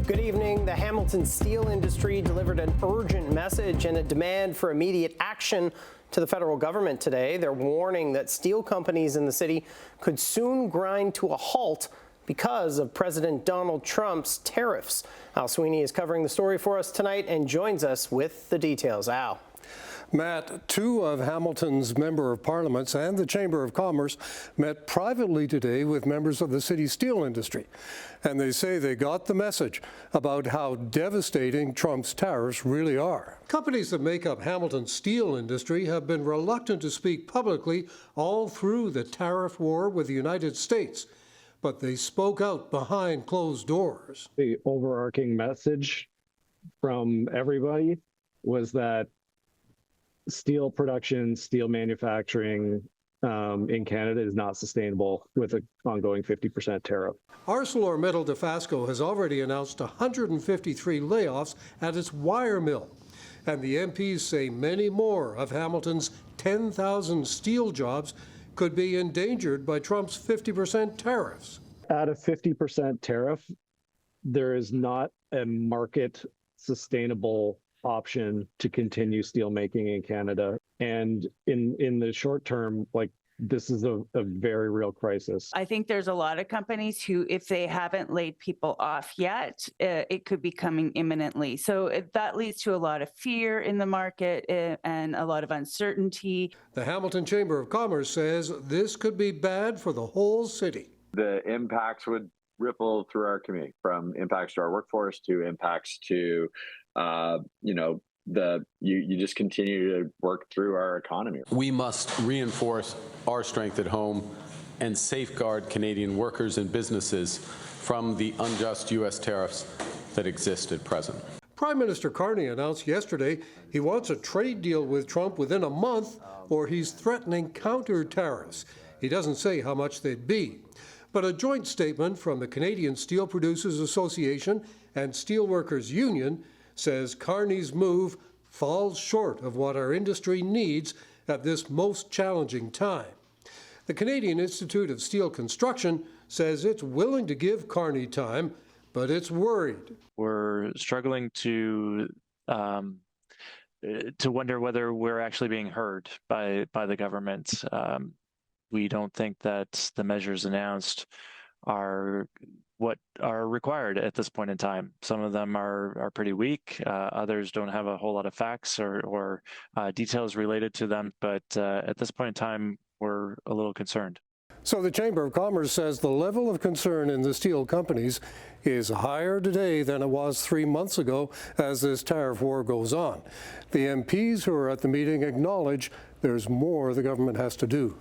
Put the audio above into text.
Good evening. The Hamilton steel industry delivered an urgent message and a demand for immediate action to the federal government today. They're warning that steel companies in the city could soon grind to a halt because of President Donald Trump's tariffs. Al Sweeney is covering the story for us tonight and joins us with the details. Al. Matt, two of Hamilton's Member of Parliaments and the Chamber of Commerce met privately today with members of the city's steel industry. And they say they got the message about how devastating Trump's tariffs really are. Companies that make up Hamilton's steel industry have been reluctant to speak publicly all through the tariff war with the United States. But they spoke out behind closed doors. The overarching message from everybody was that steel production, steel manufacturing in Canada is not sustainable with an ongoing 50% tariff. ArcelorMittal Dofasco has already announced 153 layoffs at its wire mill. And the MPs say many more of Hamilton's 10,000 steel jobs could be endangered by Trump's 50% tariffs. At a 50% tariff, there is not a market sustainable option to continue steel making in Canada. And in the short term, this is a very real crisis. I think there's a lot of companies who, if they haven't laid people off yet, it could be coming imminently. So that leads to a lot of fear in the market and a lot of uncertainty. The Hamilton Chamber of Commerce says this could be bad for the whole city. The impacts would ripple through our community, from impacts to our workforce to impacts to, you just continue to work through our economy. We must reinforce our strength at home and safeguard Canadian workers and businesses from the unjust U.S. tariffs that exist at present. Prime Minister Carney announced yesterday he wants a trade deal with Trump within a month, or he's threatening counter tariffs. He doesn't say how much they'd be. But a joint statement from the Canadian Steel Producers Association and Steelworkers Union says Carney's move falls short of what our industry needs at this most challenging time. The Canadian Institute of Steel Construction says it's willing to give Carney time, but it's worried. We're struggling to wonder whether we're actually being heard by the government. We don't think that the measures announced are what are required at this point in time. Some of them are pretty weak. Others don't have a whole lot of facts or details related to them. But at this point in time, we're a little concerned. So the Chamber of Commerce says the level of concern in the steel companies is higher today than it was 3 months ago as this tariff war goes on. The MPs who are at the meeting acknowledge there's more the government has to do.